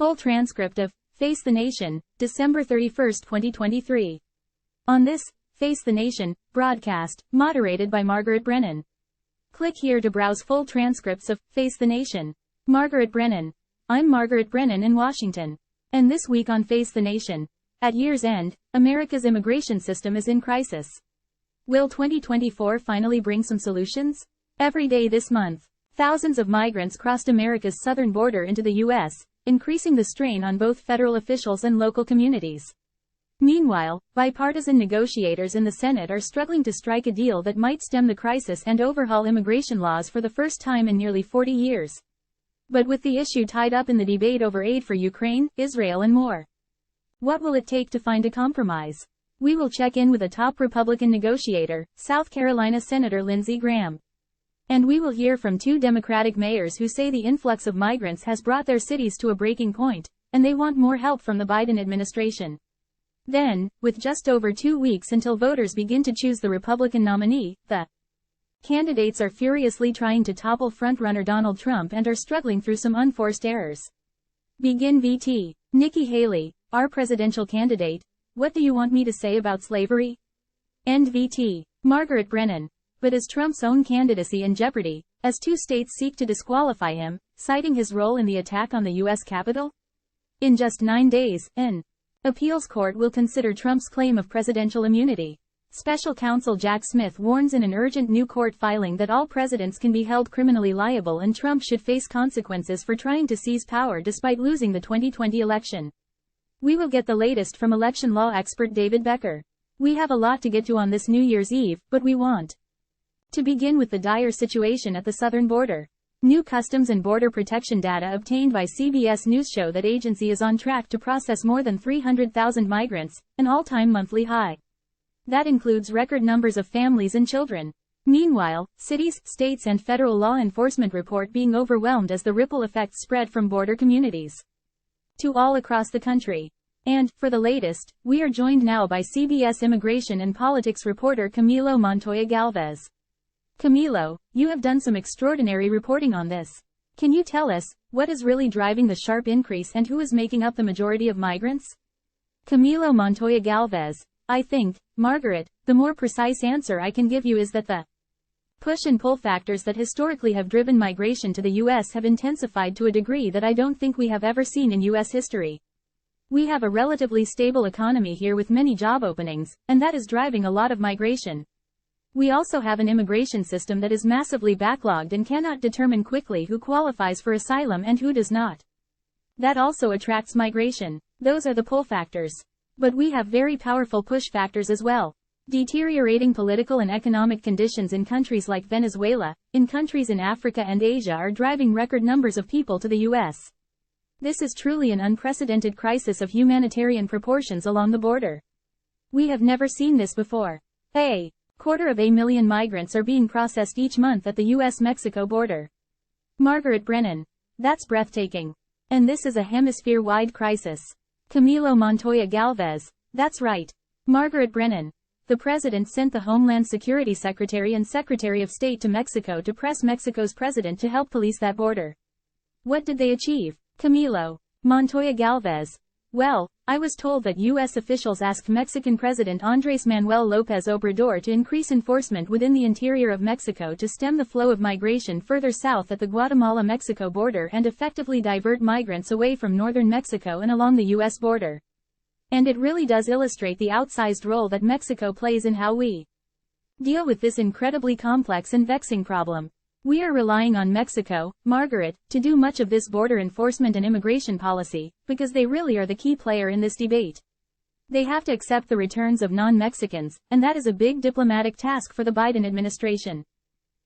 Full transcript of Face the Nation, December 31, 2023. On this, Face the Nation, broadcast, moderated by Margaret Brennan. Click here to browse full transcripts of Face the Nation. Margaret Brennan. I'm Margaret Brennan in Washington. And this week on Face the Nation. At year's end, America's immigration system is in crisis. Will 2024 finally bring some solutions? Every day this month, thousands of migrants crossed America's southern border into the U.S., increasing the strain on both federal officials and local communities. Meanwhile, bipartisan negotiators in the Senate are struggling to strike a deal that might stem the crisis and overhaul immigration laws for the first time in nearly 40 years. But with the issue tied up in the debate over aid for Ukraine, Israel and more. What will it take to find a compromise? We will check in with a top Republican negotiator, South Carolina Senator Lindsey Graham. And we will hear from two Democratic mayors who say the influx of migrants has brought their cities to a breaking point, and they want more help from the Biden administration. Then, with just over 2 weeks until voters begin to choose the Republican nominee, the candidates are furiously trying to topple frontrunner Donald Trump and are struggling through some unforced errors. Begin VT. Nikki Haley, our presidential candidate. What do you want me to say about slavery? End VT. Margaret Brennan. But is Trump's own candidacy in jeopardy, as 2 states seek to disqualify him, citing his role in the attack on the U.S. Capitol? In just 9 days, an appeals court will consider Trump's claim of presidential immunity. Special counsel Jack Smith warns in an urgent new court filing that all presidents can be held criminally liable and Trump should face consequences for trying to seize power despite losing the 2020 election. We will get the latest from election law expert David Becker. We have a lot to get to on this New Year's Eve, but we want to begin with the dire situation at the southern border. New Customs and Border Protection data obtained by CBS News show that agency is on track to process more than 300,000 migrants, an all-time monthly high. That includes record numbers of families and children. Meanwhile, cities, states and federal law enforcement report being overwhelmed as the ripple effects spread from border communities to all across the country. And, for the latest, we are joined now by CBS immigration and politics reporter Camilo Montoya Galvez. Camilo, you have done some extraordinary reporting on this. Can you tell us, what is really driving the sharp increase and who is making up the majority of migrants? Camilo Montoya Galvez. I think, Margaret, the more precise answer I can give you is that the push and pull factors that historically have driven migration to the U.S. have intensified to a degree that I don't think we have ever seen in U.S. history. We have a relatively stable economy here with many job openings, and that is driving a lot of migration. We also have an immigration system that is massively backlogged and cannot determine quickly who qualifies for asylum and who does not. That also attracts migration. Those are the pull factors. But we have very powerful push factors as well. Deteriorating political and economic conditions in countries like Venezuela, in countries in Africa and Asia are driving record numbers of people to the U.S. This is truly an unprecedented crisis of humanitarian proportions along the border. We have never seen this before. 250,000 migrants are being processed each month at the U.S.-Mexico border. Margaret Brennan. That's breathtaking. And this is a hemisphere-wide crisis. Camilo Montoya Galvez. That's right. Margaret Brennan. The president sent the Homeland Security Secretary and Secretary of State to Mexico to press Mexico's president to help police that border. What did they achieve? Camilo Montoya Galvez. Well, I was told that U.S. officials asked Mexican President Andrés Manuel López Obrador to increase enforcement within the interior of Mexico to stem the flow of migration further south at the Guatemala-Mexico border and effectively divert migrants away from northern Mexico and along the U.S. border. And it really does illustrate the outsized role that Mexico plays in how we deal with this incredibly complex and vexing problem. We are relying on Mexico, Margaret, to do much of this border enforcement and immigration policy, because they really are the key player in this debate. They have to accept the returns of non-Mexicans, and that is a big diplomatic task for the Biden administration.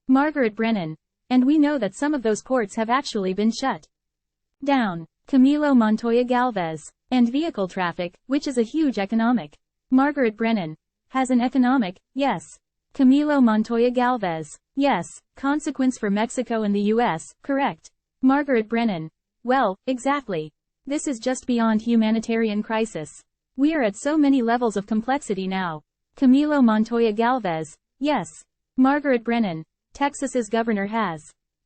Margaret Brennan. And we know that some of those ports have actually been shut down. Camilo Montoya Galvez. And vehicle traffic, which is a huge economic. Margaret Brennan. Has an economic, yes. Camilo Montoya Galvez. Yes, consequence for Mexico and the U.S., correct. Margaret Brennan. Well, exactly. This is just beyond humanitarian crisis. We are at so many levels of complexity now. Camilo Montoya Galvez. Yes. Margaret Brennan. Texas's governor has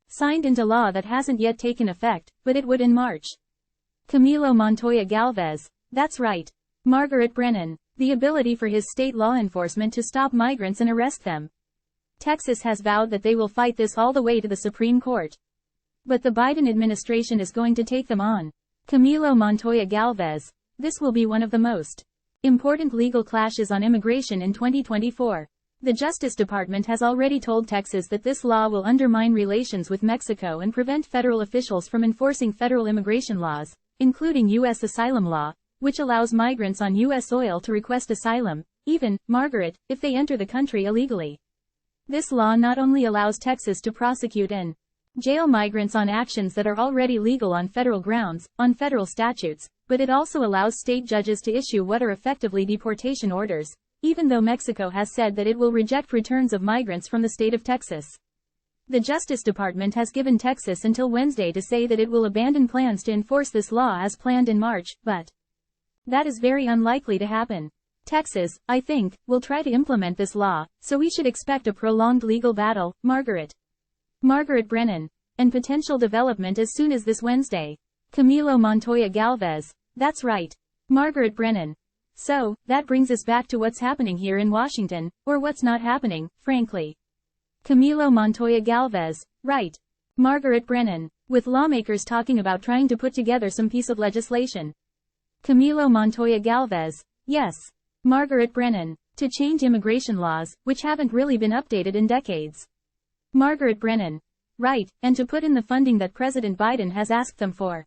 signed into law that hasn't yet taken effect, but it would in March. Camilo Montoya Galvez, that's right. Margaret Brennan, the ability for his state law enforcement to stop migrants and arrest them. Texas has vowed that they will fight this all the way to the Supreme Court. But the Biden administration is going to take them on. Camilo Montoya Galvez, this will be one of the most important legal clashes on immigration in 2024. The Justice Department has already told Texas that this law will undermine relations with Mexico and prevent federal officials from enforcing federal immigration laws, including U.S. asylum law, which allows migrants on U.S. soil to request asylum, even, Margaret, if they enter the country illegally. This law not only allows Texas to prosecute and jail migrants on actions that are already legal on federal grounds, on federal statutes, but it also allows state judges to issue what are effectively deportation orders, even though Mexico has said that it will reject returns of migrants from the state of Texas. The Justice Department has given Texas until Wednesday to say that it will abandon plans to enforce this law as planned in March, but that is very unlikely to happen. Texas, I think, will try to implement this law, so we should expect a prolonged legal battle, Margaret Brennan, and potential development as soon as this Wednesday. Camilo Montoya Galvez, that's right. Margaret Brennan. So, that brings us back to what's happening here in Washington, or what's not happening, frankly. Camilo Montoya Galvez, right. Margaret Brennan, with lawmakers talking about trying to put together some piece of legislation. Camilo Montoya Galvez, yes. Margaret Brennan, to change immigration laws, which haven't really been updated in decades. Margaret Brennan, right, and to put in the funding that President Biden has asked them for.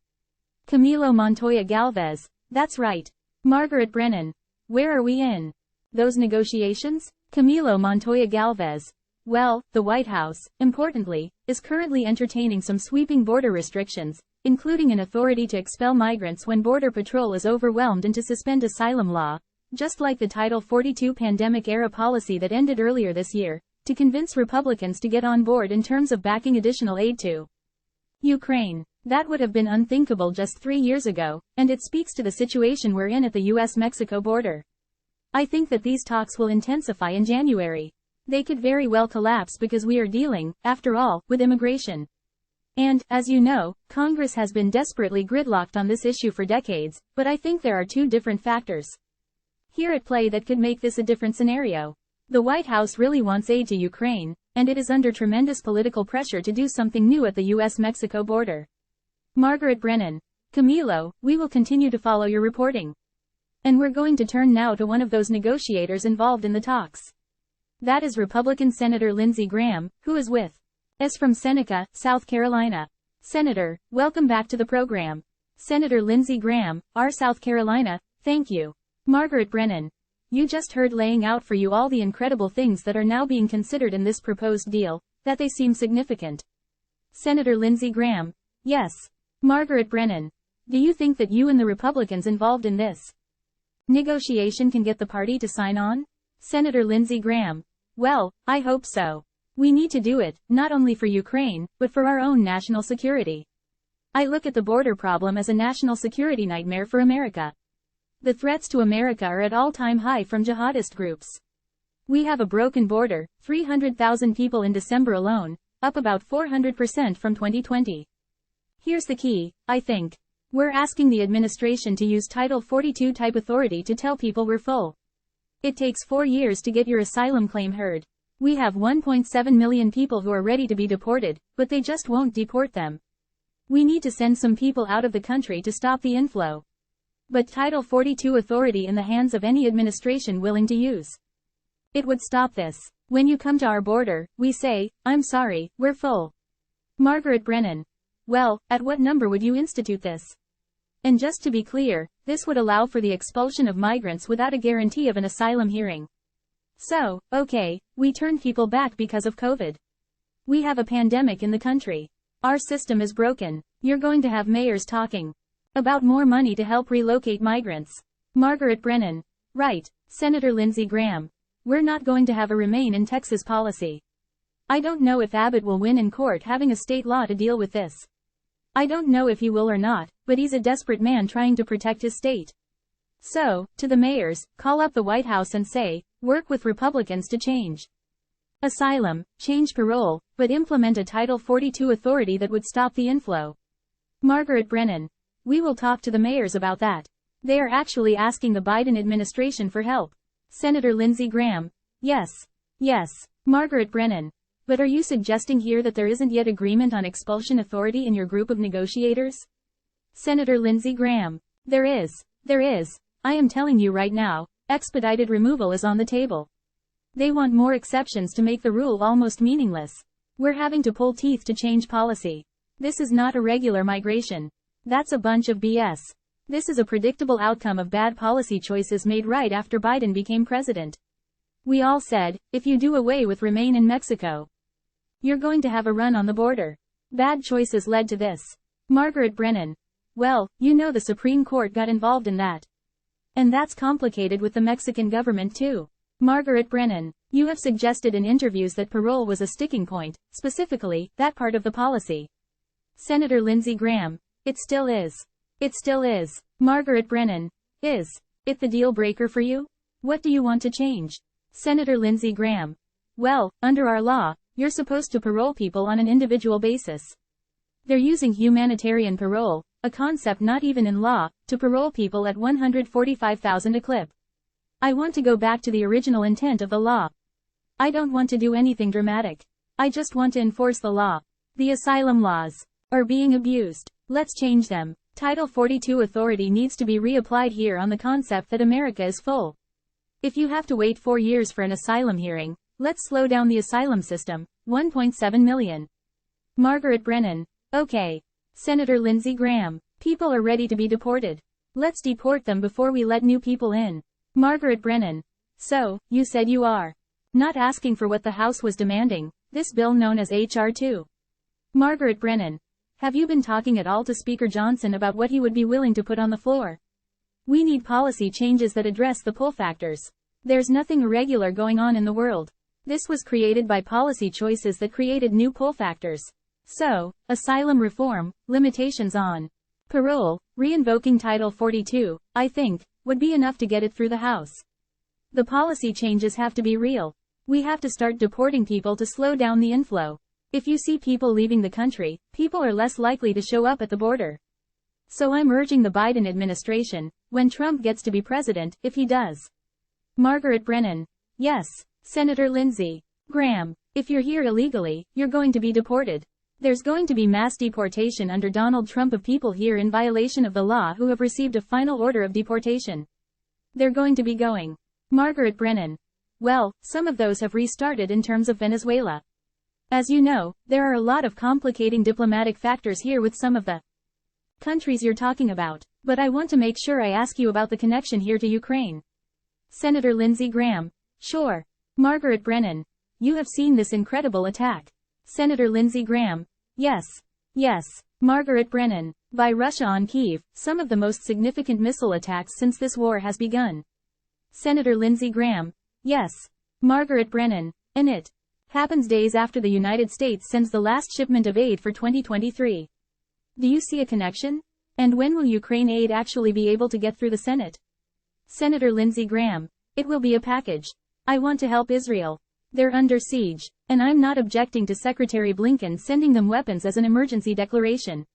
Camilo Montoya Galvez, that's right. Margaret Brennan, where are we in those negotiations? Camilo Montoya Galvez, well, the White House, importantly, is currently entertaining some sweeping border restrictions, including an authority to expel migrants when Border Patrol is overwhelmed and to suspend asylum law, just like the Title 42 pandemic-era policy that ended earlier this year, to convince Republicans to get on board in terms of backing additional aid to Ukraine. That would have been unthinkable just 3 years ago, and it speaks to the situation we're in at the US-Mexico border. I think that these talks will intensify in January. They could very well collapse because we are dealing, after all, with immigration. And, as you know, Congress has been desperately gridlocked on this issue for decades, but I think there are two different factors here at play that could make this a different scenario. The White House really wants aid to Ukraine, and it is under tremendous political pressure to do something new at the US-Mexico border. Margaret Brennan, Camilo, we will continue to follow your reporting. And we're going to turn now to one of those negotiators involved in the talks. That is Republican Senator Lindsey Graham, who is with us from Seneca, South Carolina. Senator, welcome back to the program. Senator Lindsey Graham, our South Carolina, thank you. Margaret Brennan, you just heard laying out for you all the incredible things that are now being considered in this proposed deal, that they seem significant. Senator Lindsey Graham, yes. Margaret Brennan, do you think that you and the Republicans involved in this negotiation can get the party to sign on? Senator Lindsey Graham, well, I hope so. We need to do it, not only for Ukraine, but for our own national security. I look at the border problem as a national security nightmare for America. The threats to America are at all-time high from jihadist groups. We have a broken border, 300,000 people in December alone, up about 400% from 2020. Here's the key, I think. We're asking the administration to use Title 42 type authority to tell people we're full. It takes 4 years to get your asylum claim heard. We have 1.7 million people who are ready to be deported, but they just won't deport them. We need to send some people out of the country to stop the inflow. But Title 42 authority in the hands of any administration willing to use it would stop this. When you come to our border, we say, I'm sorry, we're full. Margaret Brennan, well, at what number would you institute this? And just to be clear, this would allow for the expulsion of migrants without a guarantee of an asylum hearing. So, okay, we turn people back because of COVID. We have a pandemic in the country. Our system is broken. You're going to have mayors talking about more money to help relocate migrants. Margaret Brennan, right. Senator Lindsey Graham, we're not going to have a Remain in Texas policy. I don't know if Abbott will win in court having a state law to deal with this. I don't know if he will or not, but he's a desperate man trying to protect his state. So, to the mayors, call up the White House and say, work with Republicans to change asylum, change parole, but implement a Title 42 authority that would stop the inflow. Margaret Brennan, We will talk to the mayors about that. They are actually asking the Biden administration for help. Senator Lindsey Graham. Yes. Yes. Margaret Brennan. But are you suggesting here that there isn't yet agreement on expulsion authority in your group of negotiators? Senator Lindsey Graham. There is. There is. I am telling you right now, expedited removal is on the table. They want more exceptions to make the rule almost meaningless. We're having to pull teeth to change policy. This is not irregular migration. That's a bunch of BS. This is a predictable outcome of bad policy choices made right after Biden became president. We all said, if you do away with Remain in Mexico, you're going to have a run on the border. Bad choices led to this. Margaret Brennan. Well, you know the Supreme Court got involved in that. And that's complicated with the Mexican government too. Margaret Brennan. You have suggested in interviews that parole was a sticking point, specifically, that part of the policy. Senator Lindsey Graham. It still is. It still is. Margaret Brennan. Is it the deal breaker for you? What do you want to change? Senator Lindsey Graham. Well, under our law, you're supposed to parole people on an individual basis. They're using humanitarian parole, a concept not even in law, to parole people at $145,000 a clip. I want to go back to the original intent of the law. I don't want to do anything dramatic. I just want to enforce the law. The asylum laws are being abused. Let's change them. Title 42 authority needs to be reapplied here on the concept that America is full. If you have to wait 4 years for an asylum hearing, let's slow down the asylum system. 1.7 million. Margaret Brennan. Okay. Senator Lindsey Graham. People are ready to be deported. Let's deport them before we let new people in. Margaret Brennan. So, you said you are not asking for what the House was demanding, this bill known as H.R. 2. Margaret Brennan. Have you been talking at all to Speaker Johnson about what he would be willing to put on the floor? We need policy changes that address the pull factors. There's nothing irregular going on in the world. This was created by policy choices that created new pull factors. So, asylum reform, limitations on parole, re-invoking Title 42, I think, would be enough to get it through the House. The policy changes have to be real. We have to start deporting people to slow down the inflow. If you see people leaving the country, people are less likely to show up at the border. So I'm urging the Biden administration, when Trump gets to be president, if he does. Margaret Brennan. Yes. Senator Lindsey Graham. If you're here illegally, you're going to be deported. There's going to be mass deportation under Donald Trump of people here in violation of the law who have received a final order of deportation. They're going to be going. Margaret Brennan. Well, some of those have restarted in terms of Venezuela. As you know, there are a lot of complicating diplomatic factors here with some of the countries you're talking about. But I want to make sure I ask you about the connection here to Ukraine. Senator Lindsey Graham. Sure. Margaret Brennan. You have seen this incredible attack. Senator Lindsey Graham. Yes. Yes. Margaret Brennan. By Russia on Kyiv, some of the most significant missile attacks since this war has begun. Senator Lindsey Graham. Yes. Margaret Brennan. And it happens days after the United States sends the last shipment of aid for 2023. Do you see a connection? And when will Ukraine aid actually be able to get through the Senate? Senator Lindsey Graham. It will be a package. I want to help Israel. They're under siege. And I'm not objecting to Secretary Blinken sending them weapons as an emergency declaration.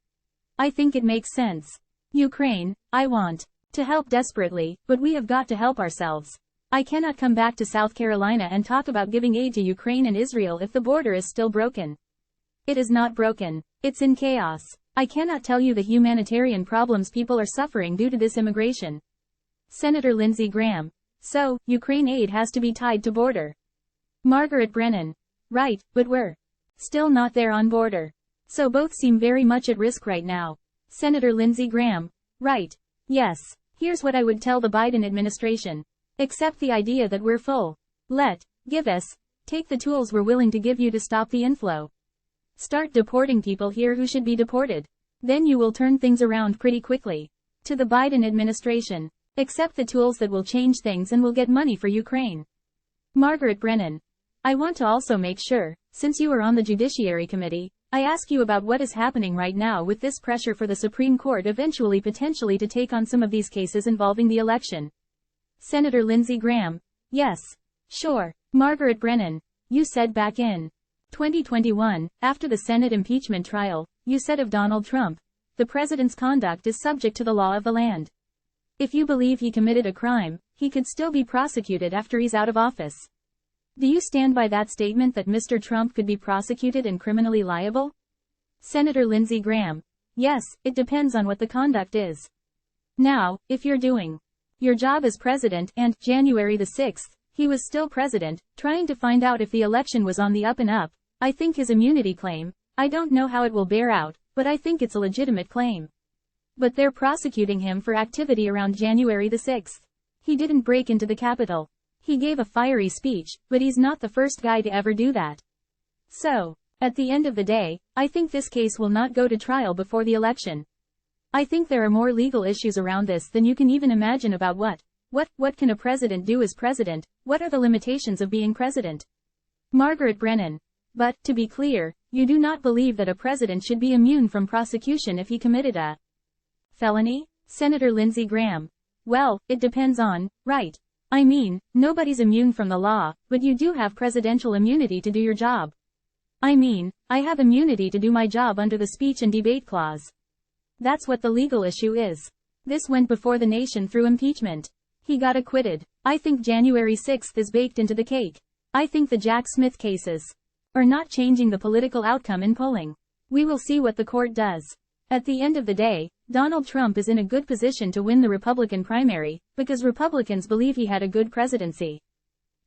I think it makes sense. Ukraine, I want to help desperately, but we have got to help ourselves. I cannot come back to South Carolina and talk about giving aid to Ukraine and Israel if the border is still broken. It is not broken. It's in chaos. I cannot tell you the humanitarian problems people are suffering due to this immigration. Senator Lindsey Graham. So, Ukraine aid has to be tied to border. Margaret Brennan. Right, but we're still not there on border. So both seem very much at risk right now. Senator Lindsey Graham. Right. Yes. Here's what I would tell the Biden administration. Accept the idea that we're full. Give us, take the tools we're willing to give you to stop the inflow. Start deporting people here who should be deported. Then you will turn things around pretty quickly. To the Biden administration. Accept the tools that will change things and will get money for Ukraine. Margaret Brennan. I want to also make sure, since you are on the Judiciary Committee, I ask you about what is happening right now with this pressure for the Supreme Court eventually potentially to take on some of these cases involving the election. Senator Lindsey Graham. Yes. Sure. Margaret Brennan. You said back in 2021, after the Senate impeachment trial, you said of Donald Trump, the president's conduct is subject to the law of the land. If you believe he committed a crime, he could still be prosecuted after he's out of office. Do you stand by that statement that Mr. Trump could be prosecuted and criminally liable? Senator Lindsey Graham. Yes, it depends on what the conduct is. Now, if you're doing your job as president and, January the 6th, he was still president, trying to find out if the election was on the up and up, I think his immunity claim, I don't know how it will bear out, but I think it's a legitimate claim. But they're prosecuting him for activity around January the 6th. He didn't break into the Capitol. He gave a fiery speech, but he's not the first guy to ever do that. So, at the end of the day, I think this case will not go to trial before the election. I think there are more legal issues around this than you can even imagine about what can a president do as president, what are the limitations of being president? Margaret Brennan. But, to be clear, you do not believe that a president should be immune from prosecution if he committed a felony? Senator Lindsey Graham. Well, it depends on, right? I mean, nobody's immune from the law, but you do have presidential immunity to do your job. I mean, I have immunity to do my job under the speech and debate clause. That's what the legal issue is. This went before the nation through impeachment. He got acquitted. I think January 6th is baked into the cake. I think the Jack Smith cases are not changing the political outcome in polling. We will see what the court does. At the end of the day, Donald Trump is in a good position to win the Republican primary, because Republicans believe he had a good presidency.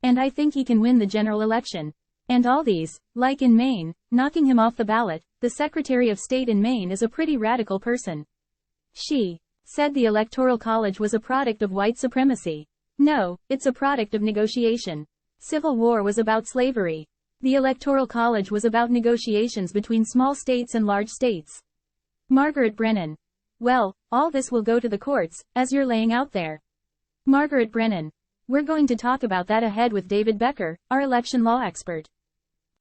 And I think he can win the general election. And all these, like in Maine, knocking him off the ballot, the Secretary of State in Maine is a pretty radical person. She said the Electoral College was a product of white supremacy. No, it's a product of negotiation. Civil War was about slavery. The Electoral College was about negotiations between small states and large states. Margaret Brennan. Well, all this will go to the courts, as you're laying out there. Margaret Brennan. We're going to talk about that ahead with David Becker, our election law expert.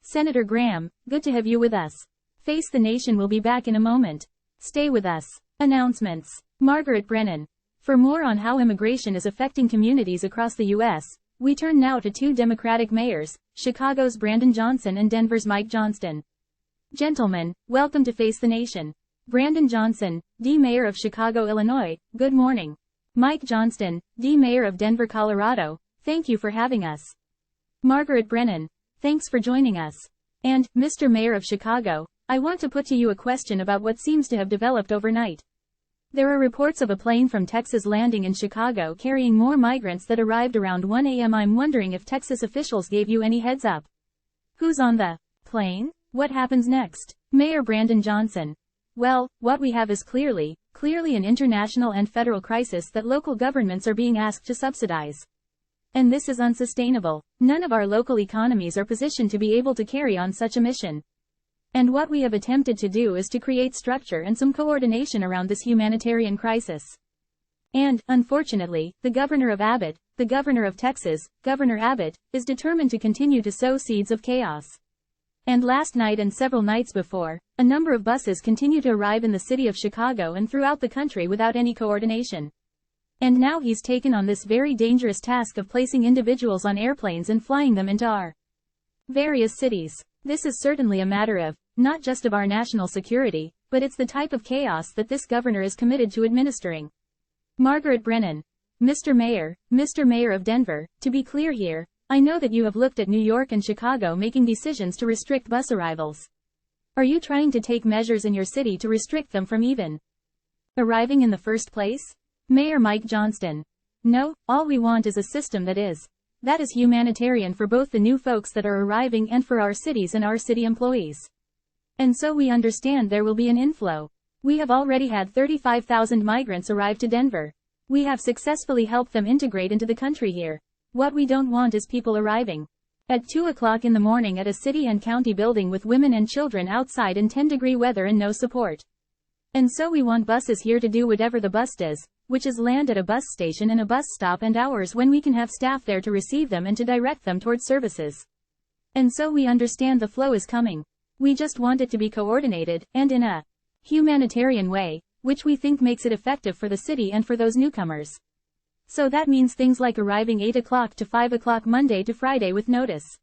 Senator Graham, good to have you with us. Face the Nation will be back in a moment. Stay with us. Announcements. Margaret Brennan. For more on how immigration is affecting communities across the U.S., we turn now to two Democratic mayors, Chicago's Brandon Johnson and Denver's Mike Johnston. Gentlemen, welcome to Face the Nation. Brandon Johnson, D. Mayor of Chicago, Illinois, good morning. Mike Johnston, D. Mayor of Denver, Colorado, thank you for having us. Margaret Brennan, thanks for joining us. And, Mr. Mayor of Chicago, I want to put to you a question about what seems to have developed overnight. There are reports of a plane from Texas landing in Chicago carrying more migrants that arrived around 1 a.m. I'm wondering if Texas officials gave you any heads up. Who's on the plane? What happens next? Mayor Brandon Johnson. Well, what we have is clearly an international and federal crisis that local governments are being asked to subsidize. And this is unsustainable. None of our local economies are positioned to be able to carry on such a mission. And what we have attempted to do is to create structure and some coordination around this humanitarian crisis. And, unfortunately, the governor of Texas, Governor Abbott, is determined to continue to sow seeds of chaos. And last night and several nights before, a number of buses continue to arrive in the city of Chicago and throughout the country without any coordination. And now he's taken on this very dangerous task of placing individuals on airplanes and flying them into our various cities. This is certainly a matter of, not just of our national security, but it's the type of chaos that this governor is committed to administering. Margaret Brennan. Mr. Mayor of Denver, to be clear here, I know that you have looked at New York and Chicago making decisions to restrict bus arrivals. Are you trying to take measures in your city to restrict them from even arriving in the first place? Mayor Mike Johnston. No, all we want is a system that is humanitarian for both the new folks that are arriving and for our cities and our city employees. And so we understand there will be an inflow. We have already had 35,000 migrants arrive to Denver. We have successfully helped them integrate into the country here. What we don't want is people arriving at 2 o'clock in the morning at a city and county building with women and children outside in 10-degree weather and no support. And so we want buses here to do whatever the bus does, which is land at a bus station and a bus stop and hours when we can have staff there to receive them and to direct them towards services. And so we understand the flow is coming. We just want it to be coordinated, and in a humanitarian way, which we think makes it effective for the city and for those newcomers. So that means things like arriving 8 o'clock to 5 o'clock Monday to Friday with notice.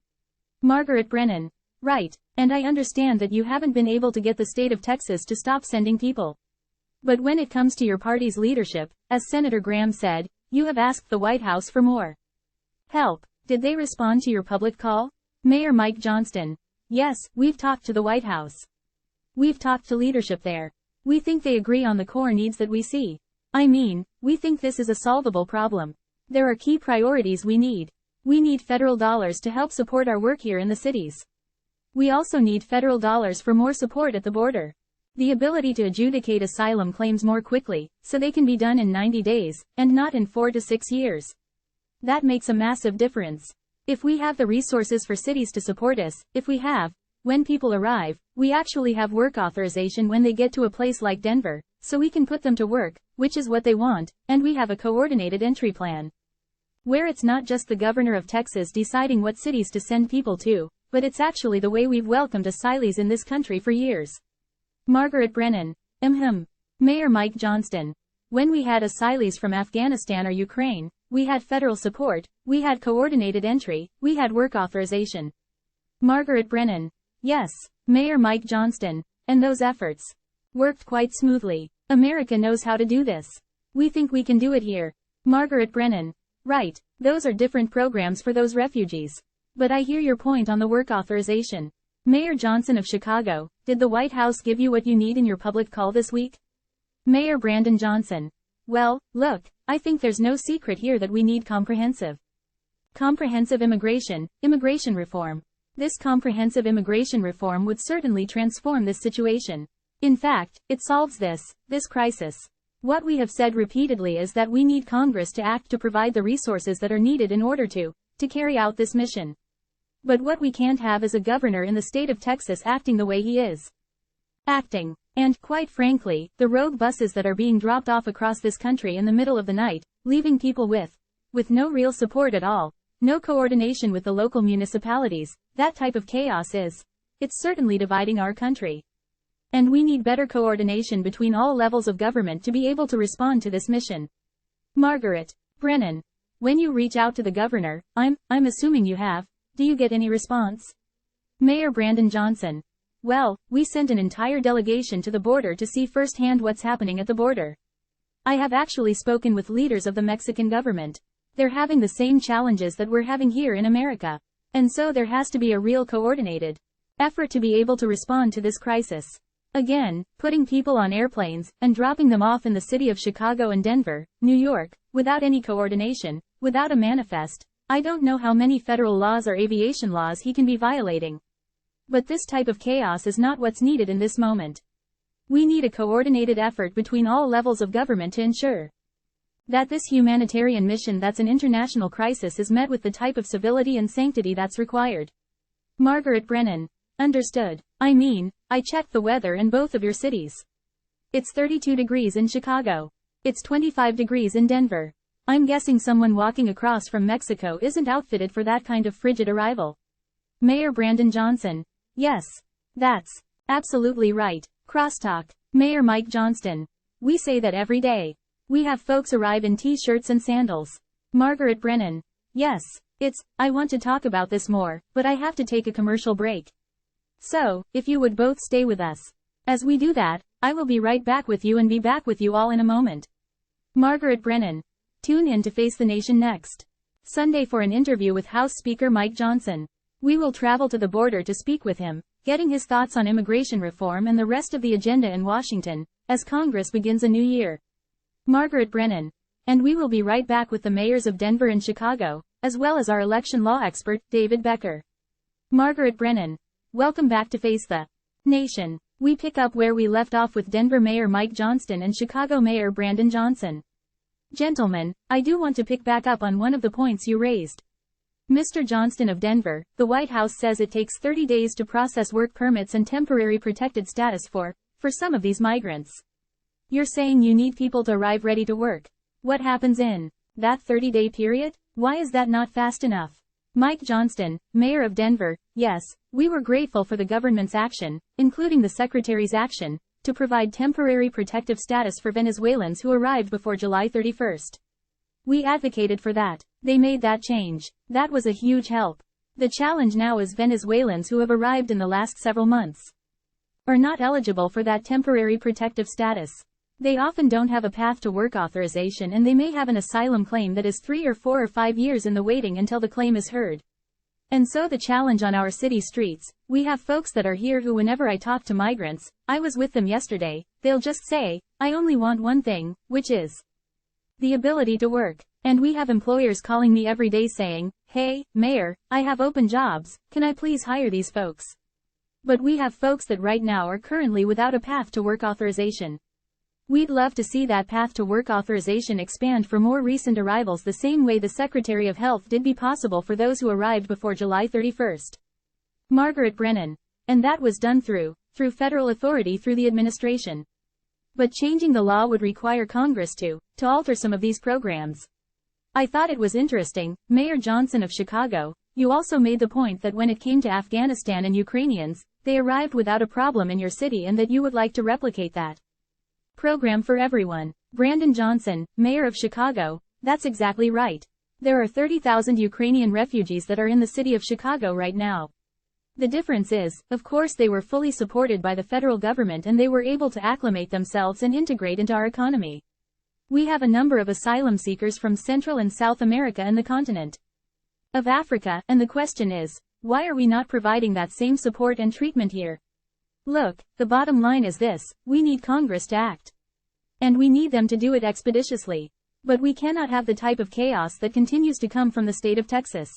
Margaret Brennan. Right. And I understand that you haven't been able to get the state of Texas to stop sending people. But when it comes to your party's leadership, as Senator Graham said, you have asked the White House for more help. Did they respond to your public call? Mayor Mike Johnston: Yes, we've talked to the White House. We've talked to leadership there. We think they agree on the core needs that we see. I mean, we think this is a solvable problem. There are key priorities we need. We need federal dollars to help support our work here in the cities. We also need federal dollars for more support at the border. The ability to adjudicate asylum claims more quickly, so they can be done in 90 days, and not in 4 to 6 years. That makes a massive difference. If we have the resources for cities to support us, when people arrive, we actually have work authorization when they get to a place like Denver, so we can put them to work, which is what they want, and we have a coordinated entry plan. Where it's not just the governor of Texas deciding what cities to send people to, but it's actually the way we've welcomed asylees in this country for years. Margaret Brennan: Mayor Mike Johnston: When we had asylees from Afghanistan or Ukraine, we had federal support, we had coordinated entry, we had work authorization. Margaret Brennan: Yes, Mayor Mike Johnston, and those efforts worked quite smoothly. America knows how to do this. We think we can do it here. Margaret Brennan: Right, those are different programs for those refugees. But I hear your point on the work authorization. Mayor Johnson of Chicago: Did the White House give you what you need in your public call this week? Mayor Brandon Johnson: Well, look, I think there's no secret here that we need comprehensive immigration reform. This comprehensive immigration reform would certainly transform this situation. In fact, it solves this crisis. What we have said repeatedly is that we need Congress to act to provide the resources that are needed in order to carry out this mission. But what we can't have is a governor in the state of Texas acting the way he is acting. And, quite frankly, the rogue buses that are being dropped off across this country in the middle of the night, leaving people with no real support at all, no coordination with the local municipalities, that type of chaos it's certainly dividing our country. And we need better coordination between all levels of government to be able to respond to this mission. Margaret Brennan: When you reach out to the governor, I'm assuming you have, do you get any response? Mayor Brandon Johnson: Well, we sent an entire delegation to the border to see firsthand what's happening at the border. I have actually spoken with leaders of the Mexican government. They're having the same challenges that we're having here in America. And so there has to be a real coordinated effort to be able to respond to this crisis. Again, putting people on airplanes and dropping them off in the city of Chicago and Denver, New York, without any coordination, without a manifest, I don't know how many federal laws or aviation laws he can be violating. But this type of chaos is not what's needed in this moment. We need a coordinated effort between all levels of government to ensure that this humanitarian mission that's an international crisis is met with the type of civility and sanctity that's required. Margaret Brennan: Understood. I mean, I checked the weather in both of your cities. It's 32 degrees in Chicago. It's 25 degrees in Denver. I'm guessing someone walking across from Mexico isn't outfitted for that kind of frigid arrival. Mayor Brandon Johnson: Yes. That's absolutely right. Crosstalk. Mayor Mike Johnston: We say that every day. We have folks arrive in t-shirts and sandals. Margaret Brennan: Yes. I want to talk about this more, but I have to take a commercial break. So, if you would both stay with us. As we do that, I will be right back with you and be back with you all in a moment. Margaret Brennan: Tune in to Face the Nation next Sunday for an interview with House Speaker Mike Johnson. We will travel to the border to speak with him, getting his thoughts on immigration reform and the rest of the agenda in Washington, as Congress begins a new year. Margaret Brennan: And we will be right back with the mayors of Denver and Chicago, as well as our election law expert, David Becker. Margaret Brennan: Welcome back to Face the Nation. We pick up where we left off with Denver Mayor Mike Johnston and Chicago Mayor Brandon Johnson. Gentlemen, I do want to pick back up on one of the points you raised. Mr. Johnston of Denver, the White House says it takes 30 days to process work permits and temporary protected status for some of these migrants. You're saying you need people to arrive ready to work. What happens in that 30-day period? Why is that not fast enough? Mike Johnston, Mayor of Denver: Yes, we were grateful for the government's action, including the Secretary's action, to provide temporary protective status for Venezuelans who arrived before July 31st. We advocated for that. They made that change. That was a huge help. The challenge now is Venezuelans who have arrived in the last several months are not eligible for that temporary protective status. They often don't have a path to work authorization, and they may have an asylum claim that is 3 or 4 or 5 years in the waiting until the claim is heard. And so the challenge on our city streets, we have folks that are here who, whenever I talk to migrants, I was with them yesterday, they'll just say, I only want one thing, which is the ability to work. And we have employers calling me every day saying, hey, Mayor, I have open jobs, can I please hire these folks? But we have folks that right now are currently without a path to work authorization. We'd love to see that path to work authorization expand for more recent arrivals the same way the Secretary of Health did be possible for those who arrived before July 31st. Margaret Brennan. And that was done through federal authority through the administration. But changing the law would require Congress to alter some of these programs. I thought it was interesting, Mayor Johnson of Chicago, you also made the point that when it came to Afghanistan and Ukrainians, they arrived without a problem in your city and that you would like to replicate that program for everyone. Brandon Johnson, Mayor of Chicago, that's exactly right. There are 30,000 Ukrainian refugees that are in the city of Chicago right now. The difference is, of course, they were fully supported by the federal government and they were able to acclimate themselves and integrate into our economy. We have a number of asylum seekers from Central and South America and the continent of Africa, and the question is, why are we not providing that same support and treatment here? Look, the bottom line is this, we need Congress to act. And we need them to do it expeditiously. But we cannot have the type of chaos that continues to come from the state of Texas.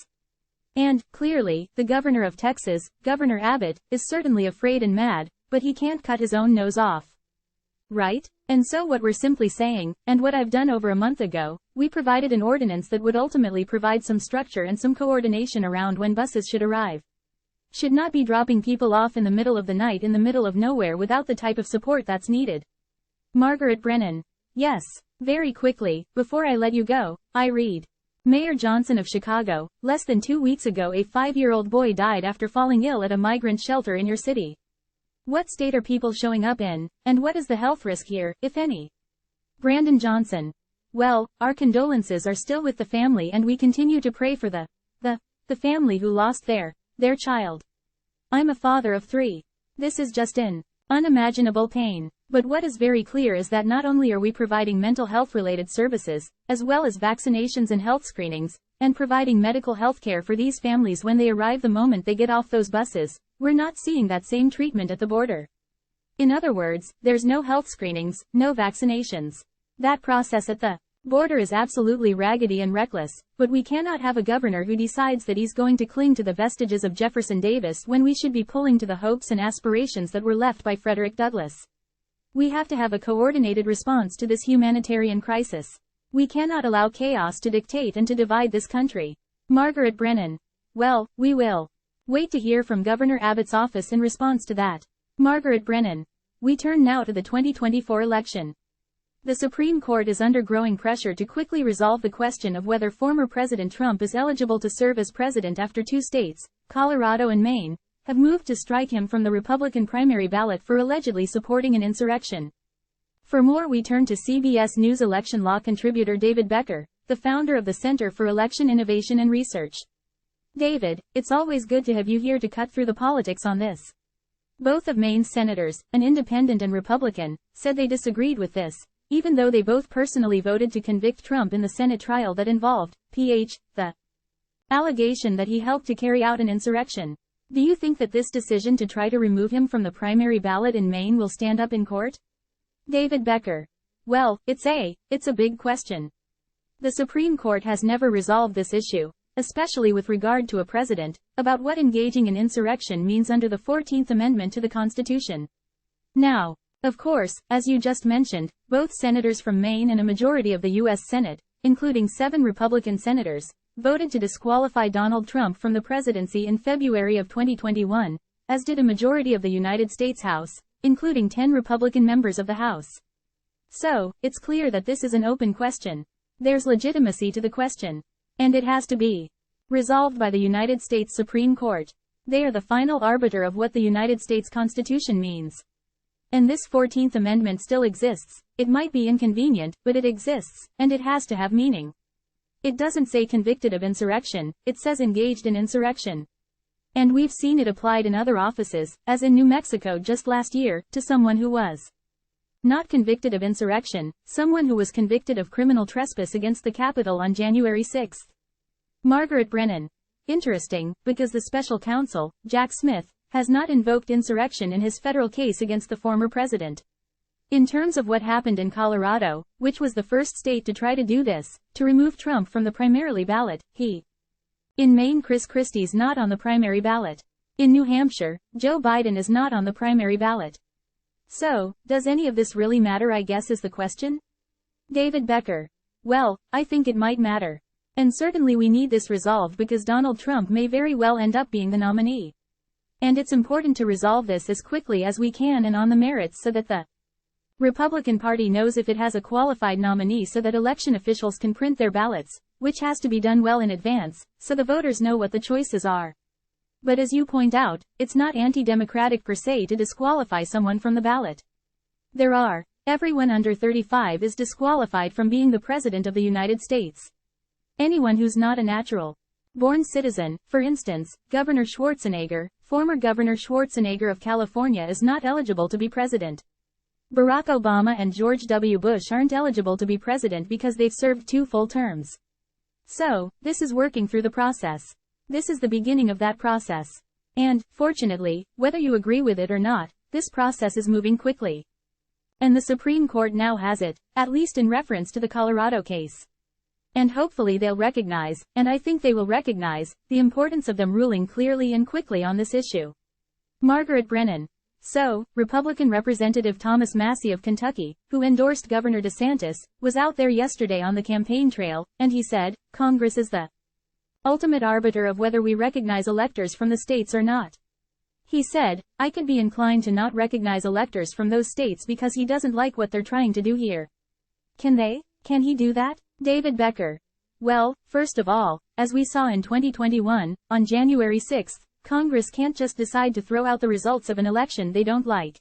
And, clearly, the governor of Texas, Governor Abbott, is certainly afraid and mad, but he can't cut his own nose off. Right? And so what we're simply saying, and what I've done over a month ago, we provided an ordinance that would ultimately provide some structure and some coordination around when buses should arrive. Should not be dropping people off in the middle of the night in the middle of nowhere without the type of support that's needed. Margaret Brennan. Yes. Very quickly, before I let you go, I read. Mayor Johnson of Chicago, less than 2 weeks ago a 5-year-old boy died after falling ill at a migrant shelter in your city. What state are people showing up in, and what is the health risk here, if any? Brandon Johnson. Well, our condolences are still with the family and we continue to pray for the family who lost their child. I'm a father of 3. This is just an unimaginable pain. But what is very clear is that not only are we providing mental health related services, as well as vaccinations and health screenings, and providing medical health care for these families when they arrive the moment they get off those buses, we're not seeing that same treatment at the border. In other words, there's no health screenings, no vaccinations. That process at the border is absolutely raggedy and reckless, but we cannot have a governor who decides that he's going to cling to the vestiges of Jefferson Davis when we should be pulling to the hopes and aspirations that were left by Frederick Douglass. We have to have a coordinated response to this humanitarian crisis. We cannot allow chaos to dictate and to divide this country. Margaret Brennan. Well, we will wait to hear from Governor Abbott's office in response to that. Margaret Brennan. We turn now to the 2024 election. The Supreme Court is under growing pressure to quickly resolve the question of whether former President Trump is eligible to serve as president after 2 states, Colorado and Maine, have moved to strike him from the Republican primary ballot for allegedly supporting an insurrection. For more, we turn to CBS News election law contributor David Becker, the founder of the Center for Election Innovation and Research. David, it's always good to have you here to cut through the politics on this. Both of Maine's senators, an independent and Republican, said they disagreed with this, even though they both personally voted to convict Trump in the Senate trial that involved the allegation that he helped to carry out an insurrection. Do you think that this decision to try to remove him from the primary ballot in Maine will stand up in court? David Becker. Well, it's a big question. The Supreme Court has never resolved this issue, especially with regard to a president, about what engaging in insurrection means under the 14th Amendment to the Constitution. Now, of course, as you just mentioned, both senators from Maine and a majority of the U.S. Senate, including 7 Republican senators, voted to disqualify Donald Trump from the presidency in February of 2021, as did a majority of the United States House, including 10 Republican members of the House. So, it's clear that this is an open question. There's legitimacy to the question. And it has to be resolved by the United States Supreme Court. They are the final arbiter of what the United States Constitution means. And this 14th Amendment still exists. It might be inconvenient, but it exists, and it has to have meaning. It doesn't say convicted of insurrection, it says engaged in insurrection. And we've seen it applied in other offices, as in New Mexico just last year, to someone who was Not convicted of insurrection, someone who was convicted of criminal trespass against the Capitol on January 6. Margaret Brennan. Interesting, because the special counsel, Jack Smith, has not invoked insurrection in his federal case against the former president. In terms of what happened in Colorado, which was the first state to try to do this, to remove Trump from the primary ballot, in Maine Chris Christie's not on the primary ballot. In New Hampshire, Joe Biden is not on the primary ballot. So, does any of this really matter, I guess is the question? David Becker. Well, I think it might matter. And certainly we need this resolved because Donald Trump may very well end up being the nominee. And it's important to resolve this as quickly as we can and on the merits so that the Republican Party knows if it has a qualified nominee so that election officials can print their ballots, which has to be done well in advance, so the voters know what the choices are. But as you point out, it's not anti-democratic per se to disqualify someone from the ballot. Everyone under 35 is disqualified from being the President of the United States. Anyone who's not a natural-born citizen, for instance, Governor Schwarzenegger, former Governor Schwarzenegger of California is not eligible to be president. Barack Obama and George W. Bush aren't eligible to be president because they've served 2 full terms. So, this is working through the process. This is the beginning of that process. And, fortunately, whether you agree with it or not, this process is moving quickly. And the Supreme Court now has it, at least in reference to the Colorado case. And hopefully they'll recognize, and I think they will recognize, the importance of them ruling clearly and quickly on this issue. Margaret Brennan. So, Republican Representative Thomas Massie of Kentucky, who endorsed Governor DeSantis, was out there yesterday on the campaign trail, and he said, Congress is the ultimate arbiter of whether we recognize electors from the states or not. He said, I could be inclined to not recognize electors from those states because he doesn't like what they're trying to do here. Can he do that? David Becker. Well, first of all, as we saw in 2021, on January 6, Congress can't just decide to throw out the results of an election they don't like.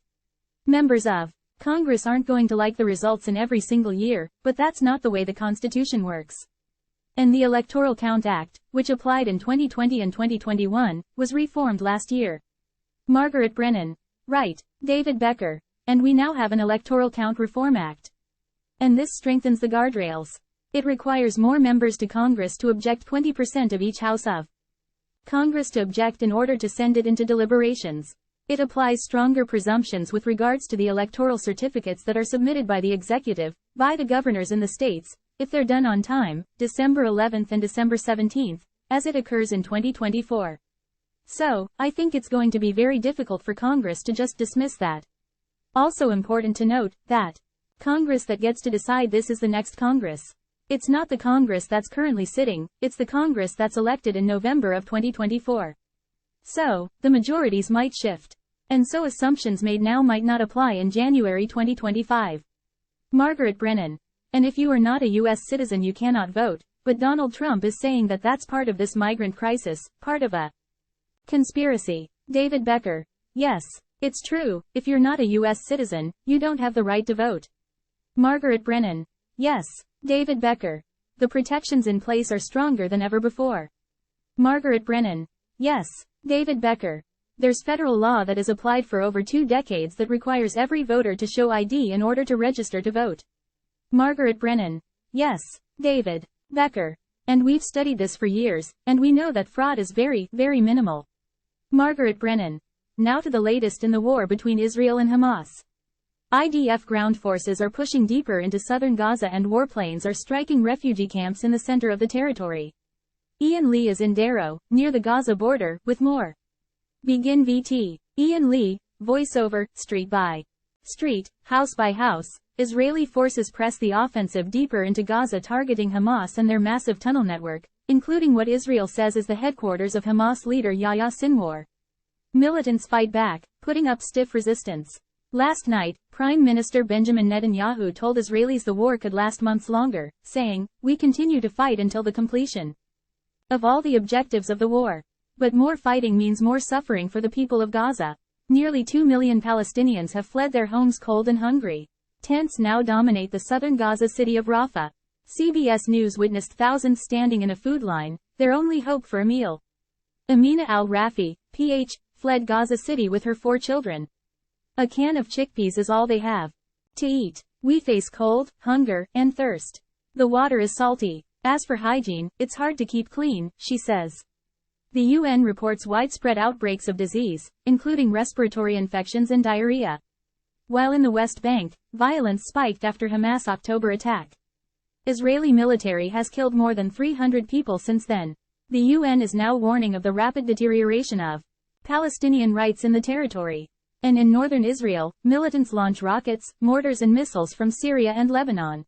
Members of Congress aren't going to like the results in every single year, but that's not the way the Constitution works. And the Electoral Count Act, which applied in 2020 and 2021, was reformed last year. Margaret Brennan. Right, David Becker. And we now have an Electoral Count Reform Act. And this strengthens the guardrails. It requires more members to Congress to object, 20% of each House of Congress to object in order to send it into deliberations. It applies stronger presumptions with regards to the electoral certificates that are submitted by the executive, by the governors in the states, if they're done on time, December 11th and December 17th, as it occurs in 2024. So, I think it's going to be very difficult for Congress to just dismiss that. Also important to note, that Congress that gets to decide this is the next Congress. It's not the Congress that's currently sitting, it's the Congress that's elected in November of 2024. So, the majorities might shift. And so assumptions made now might not apply in January 2025. Margaret Brennan. And if you are not a U.S. citizen you cannot vote, but Donald Trump is saying that that's part of this migrant crisis, part of a conspiracy. David Becker. Yes, it's true, if you're not a U.S. citizen, you don't have the right to vote. Margaret Brennan. Yes. David Becker. The protections in place are stronger than ever before. Margaret Brennan. Yes. David Becker. There's federal law that is applied for over 2 decades that requires every voter to show ID in order to register to vote. Margaret Brennan. Yes. David Becker. And we've studied this for years, and we know that fraud is very, very minimal. Margaret Brennan. Now to the latest in the war between Israel and Hamas. IDF ground forces are pushing deeper into southern Gaza and warplanes are striking refugee camps in the center of the territory. Ian Lee is in Darrow, near the Gaza border, with more. Begin VT. Ian Lee, voiceover, street by street, house by house. Israeli forces press the offensive deeper into Gaza, targeting Hamas and their massive tunnel network, including what Israel says is the headquarters of Hamas leader Yahya Sinwar. Militants fight back, putting up stiff resistance. Last night, Prime Minister Benjamin Netanyahu told Israelis the war could last months longer, saying, "We continue to fight until the completion of all the objectives of the war. But more fighting means more suffering for the people of Gaza. Nearly 2 million Palestinians have fled their homes cold and hungry. Tents now dominate the southern Gaza city of Rafah. CBS News witnessed thousands standing in a food line, their only hope for a meal. Amina al-Rafi, PH, fled Gaza City with her 4 children. A can of chickpeas is all they have. to eat. We face cold, hunger, and thirst. The water is salty. As for hygiene, it's hard to keep clean, she says. The UN reports widespread outbreaks of disease, including respiratory infections and diarrhea. While in the West Bank, violence spiked after Hamas' October attack. Israeli military has killed more than 300 people since then. The UN is now warning of the rapid deterioration of Palestinian rights in the territory. And in northern Israel, militants launch rockets, mortars and missiles from Syria and Lebanon.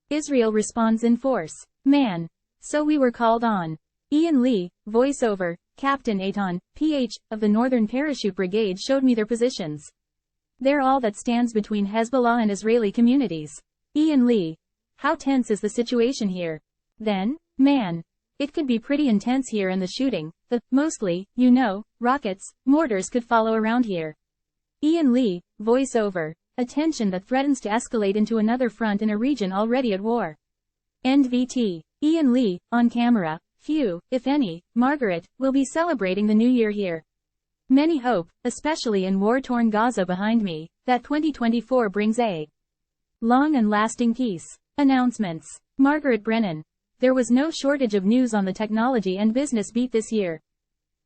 Israel responds in force. Man. So we were called on. Ian Lee, voiceover, Captain Eitan, PH, of the Northern Parachute Brigade showed me their positions. They're all that stands between Hezbollah and Israeli communities. Ian Lee. How tense is the situation here? Then, man. It could be pretty intense here and the shooting, mostly, rockets, mortars could follow around here. Ian Lee, voiceover, a tension that threatens to escalate into another front in a region already at war. NVT. Ian Lee, on camera. Few, if any, Margaret, will be celebrating the new year here. Many hope, especially in war-torn Gaza behind me, that 2024 brings a long and lasting peace. Announcements. Margaret Brennan. There was no shortage of news on the technology and business beat this year.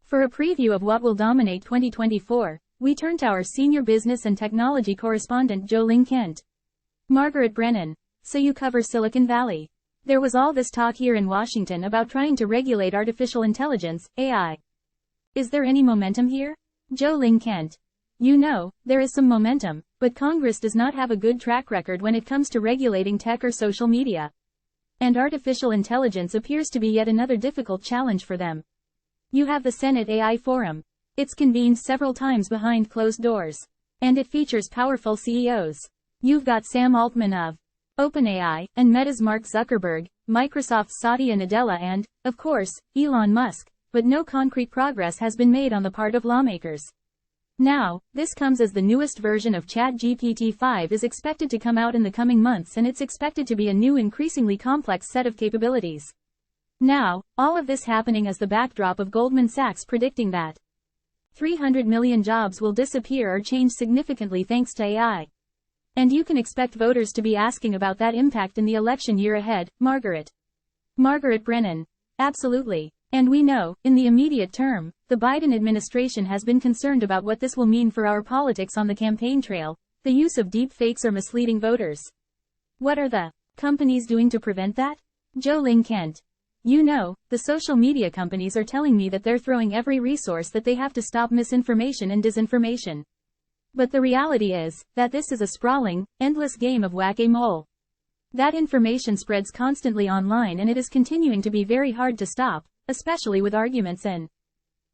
For a preview of what will dominate 2024, we turn to our senior business and technology correspondent Jo-Ling Kent. Margaret Brennan. So you cover Silicon Valley. There was all this talk here in Washington about trying to regulate artificial intelligence, AI. Is there any momentum here? Jo-Ling Kent. There is some momentum, but Congress does not have a good track record when it comes to regulating tech or social media. And artificial intelligence appears to be yet another difficult challenge for them. You have the Senate AI Forum. It's convened several times behind closed doors. And it features powerful CEOs. You've got Sam Altman of OpenAI, and Meta's Mark Zuckerberg, Microsoft's Satya Nadella and, of course, Elon Musk, but no concrete progress has been made on the part of lawmakers. Now, this comes as the newest version of ChatGPT-5 is expected to come out in the coming months, and it's expected to be a new increasingly complex set of capabilities. Now, all of this happening as the backdrop of Goldman Sachs predicting that 300 million jobs will disappear or change significantly thanks to AI. And you can expect voters to be asking about that impact in the election year ahead, Margaret Brennan. Absolutely. And we know, in the immediate term, the Biden administration has been concerned about what this will mean for our politics on the campaign trail, the use of deep fakes or misleading voters. What are the companies doing to prevent that? Jo-Ling Kent. The social media companies are telling me that they're throwing every resource that they have to stop misinformation and disinformation. But the reality is, that this is a sprawling, endless game of whack-a-mole. That information spreads constantly online and it is continuing to be very hard to stop, especially with arguments and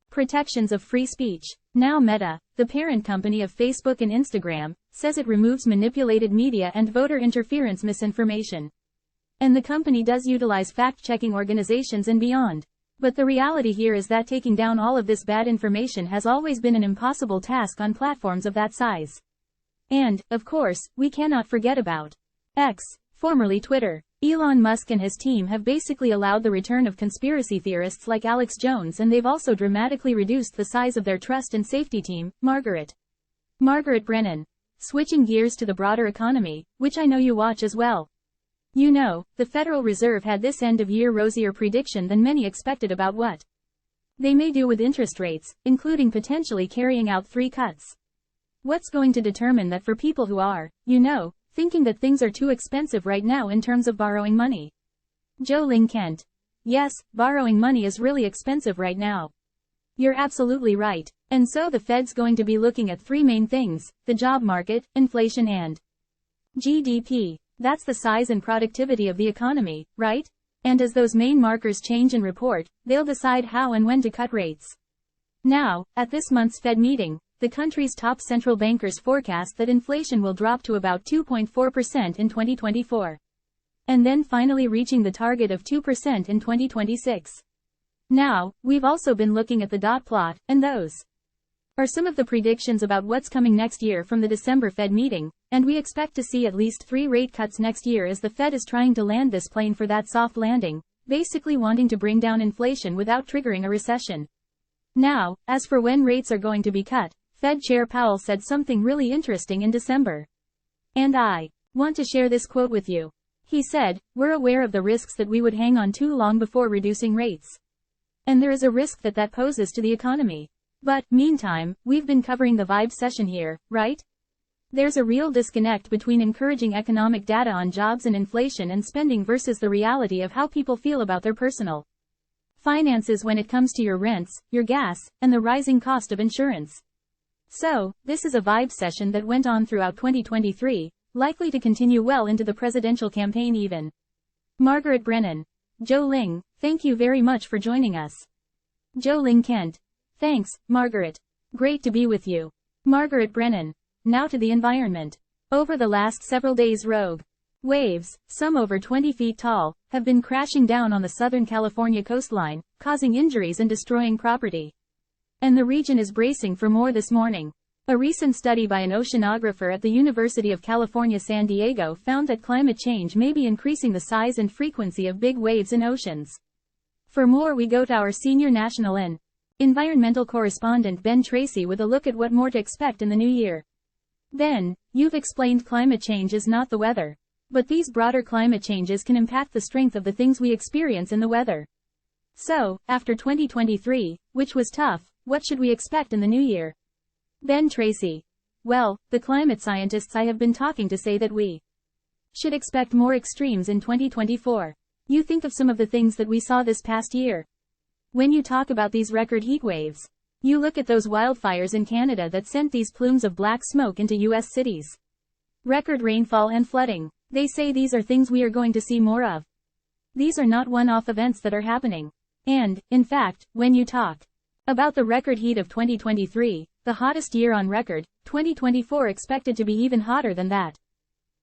protections of free speech. Now Meta, the parent company of Facebook and Instagram, says it removes manipulated media and voter interference misinformation. And the company does utilize fact-checking organizations and beyond. But the reality here is that taking down all of this bad information has always been an impossible task on platforms of that size. And, of course, we cannot forget about X, formerly Twitter. Elon Musk and his team have basically allowed the return of conspiracy theorists like Alex Jones, and they've also dramatically reduced the size of their trust and safety team. Margaret Brennan. Switching gears to the broader economy, which I know you watch as well. The Federal Reserve had this end-of-year rosier prediction than many expected about what they may do with interest rates, including potentially carrying out 3 cuts. What's going to determine that for people who are, thinking that things are too expensive right now in terms of borrowing money? Jo-Ling Kent. Yes, borrowing money is really expensive right now. You're absolutely right. And so the Fed's going to be looking at 3 main things: the job market, inflation and GDP. That's the size and productivity of the economy, right? And as those main markers change and report, they'll decide how and when to cut rates. Now, at this month's Fed meeting, the country's top central bankers forecast that inflation will drop to about 2.4% in 2024. And then finally reaching the target of 2% in 2026. Now, we've also been looking at the dot plot, and those are some of the predictions about what's coming next year from the December Fed meeting, and we expect to see at least 3 rate cuts next year as the Fed is trying to land this plane for that soft landing, basically wanting to bring down inflation without triggering a recession. Now, as for when rates are going to be cut, Fed Chair Powell said something really interesting in December. And I want to share this quote with you. He said, "We're aware of the risks that we would hang on too long before reducing rates. And there is a risk that that poses to the economy. But, meantime, we've been covering the vibe session here, right? There's a real disconnect between encouraging economic data on jobs and inflation and spending versus the reality of how people feel about their personal finances when it comes to your rents, your gas, and the rising cost of insurance." So, this is a vibe session that went on throughout 2023, likely to continue well into the presidential campaign even. Margaret Brennan. Joe Ling, thank you very much for joining us. Joe Ling Kent. Thanks, Margaret. Great to be with you. Margaret Brennan. Now to the environment. Over the last several days, rogue waves, some over 20 feet tall, have been crashing down on the Southern California coastline, causing injuries and destroying property. And the region is bracing for more this morning. A recent study by an oceanographer at the University of California, San Diego found that climate change may be increasing the size and frequency of big waves in oceans. For more, we go to our senior national and environmental correspondent Ben Tracy with a look at what more to expect in the new year. Ben, you've explained climate change is not the weather. But these broader climate changes can impact the strength of the things we experience in the weather. So, after 2023, which was tough, what should we expect in the new year? Ben Tracy. Well, the climate scientists I have been talking to say that we should expect more extremes in 2024. You think of some of the things that we saw this past year. When you talk about these record heat waves, you look at those wildfires in Canada that sent these plumes of black smoke into U.S. cities. Record rainfall and flooding. They say these are things we are going to see more of. These are not one-off events that are happening. And, in fact, when you talk about the record heat of 2023, the hottest year on record, 2024 expected to be even hotter than that.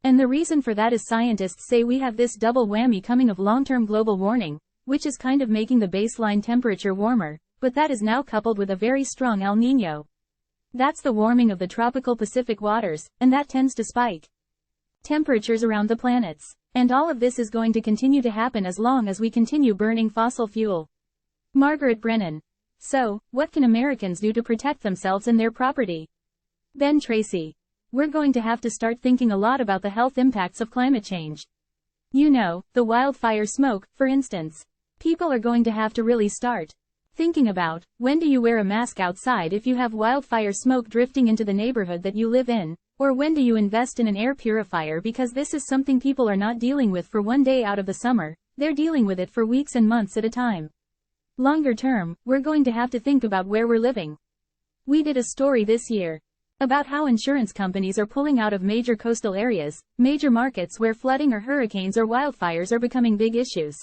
And the reason for that is scientists say we have this double whammy coming of long-term global warming, which is kind of making the baseline temperature warmer, but that is now coupled with a very strong El Niño. That's the warming of the tropical Pacific waters, and that tends to spike temperatures around the planets. And all of this is going to continue to happen as long as we continue burning fossil fuel. Margaret Brennan. So, what can Americans do to protect themselves and their property? Ben Tracy. We're going to have to start thinking a lot about the health impacts of climate change. You know, the wildfire smoke, for instance. People are going to have to really start thinking about, when do you wear a mask outside if you have wildfire smoke drifting into the neighborhood that you live in? Or when do you invest in an air purifier, because this is something people are not dealing with for one day out of the summer, they're dealing with it for weeks and months at a time. Longer term, we're going to have to think about where we're living. We did a story this year about how insurance companies are pulling out of major coastal areas, major markets where flooding or hurricanes or wildfires are becoming big issues.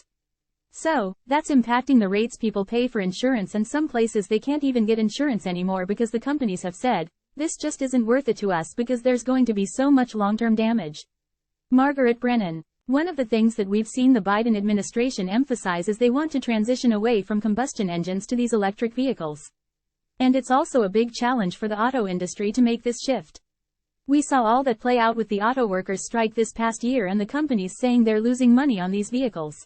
So, that's impacting the rates people pay for insurance, and some places they can't even get insurance anymore because the companies have said, this just isn't worth it to us because there's going to be so much long-term damage. Margaret Brennan. One of the things that we've seen the Biden administration emphasize is they want to transition away from combustion engines to these electric vehicles. And it's also a big challenge for the auto industry to make this shift. We saw all that play out with the auto workers' strike this past year and the companies saying they're losing money on these vehicles.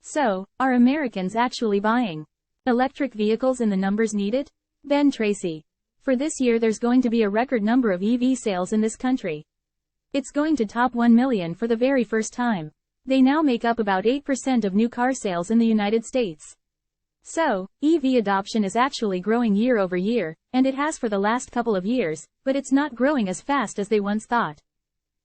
So, are Americans actually buying electric vehicles in the numbers needed? Ben Tracy. For this year there's going to be a record number of EV sales in this country. It's going to top 1 million for the very first time. They now make up about 8% of new car sales in the United States. So, EV adoption is actually growing year over year, and it has for the last couple of years, but it's not growing as fast as they once thought.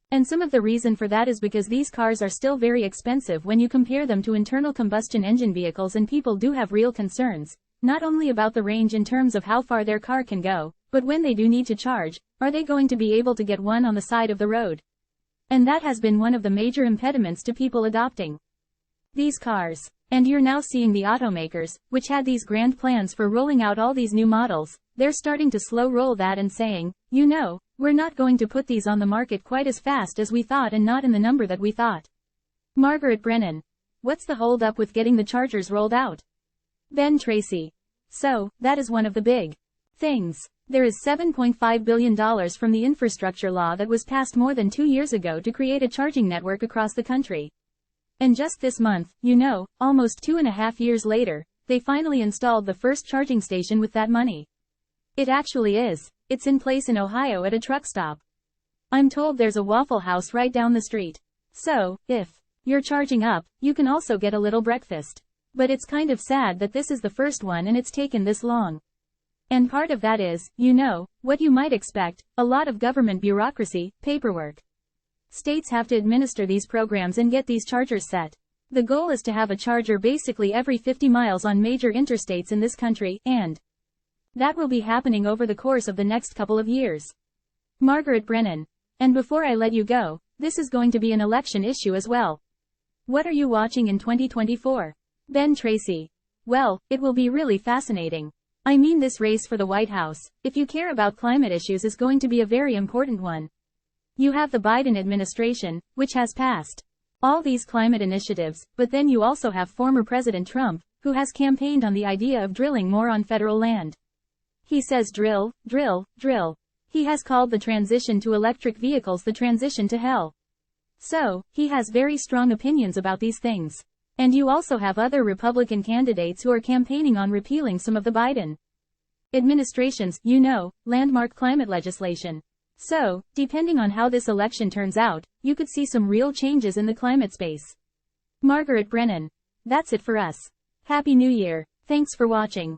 And some of the reason for that is because these cars are still very expensive when you compare them to internal combustion engine vehicles, and people do have real concerns, not only about the range in terms of how far their car can go, but when they do need to charge, are they going to be able to get one on the side of the road? And that has been one of the major impediments to people adopting these cars. And you're now seeing the automakers, which had these grand plans for rolling out all these new models, they're starting to slow roll that and saying, you know, we're not going to put these on the market quite as fast as we thought and not in the number that we thought. Margaret Brennan. What's the hold up with getting the chargers rolled out? Ben Tracy. So, that is one of the big things. There is $7.5 billion from the infrastructure law that was passed more than 2 years ago to create a charging network across the country. And just this month, you know, almost 2.5 years later, they finally installed the first charging station with that money. It actually is. It's in place in Ohio at a truck stop. I'm told there's a Waffle House right down the street. So, if you're charging up, you can also get a little breakfast. But it's kind of sad that this is the first one and it's taken this long. And part of that is, what you might expect, a lot of government bureaucracy, paperwork. States have to administer these programs and get these chargers set. The goal is to have a charger basically every 50 miles on major interstates in this country, and that will be happening over the course of the next couple of years. Margaret Brennan. And before I let you go, this is going to be an election issue as well. What are you watching in 2024? Ben Tracy. Well, it will be really fascinating. I mean, this race for the White House, if you care about climate issues, is going to be a very important one. You have the Biden administration, which has passed all these climate initiatives, but then you also have former President Trump, who has campaigned on the idea of drilling more on federal land. He says drill, drill, drill. He has called the transition to electric vehicles the transition to hell. So, he has very strong opinions about these things. And you also have other Republican candidates who are campaigning on repealing some of the Biden administration's, landmark climate legislation. So, depending on how this election turns out, you could see some real changes in the climate space. Margaret Brennan. That's it for us. Happy New Year. Thanks for watching.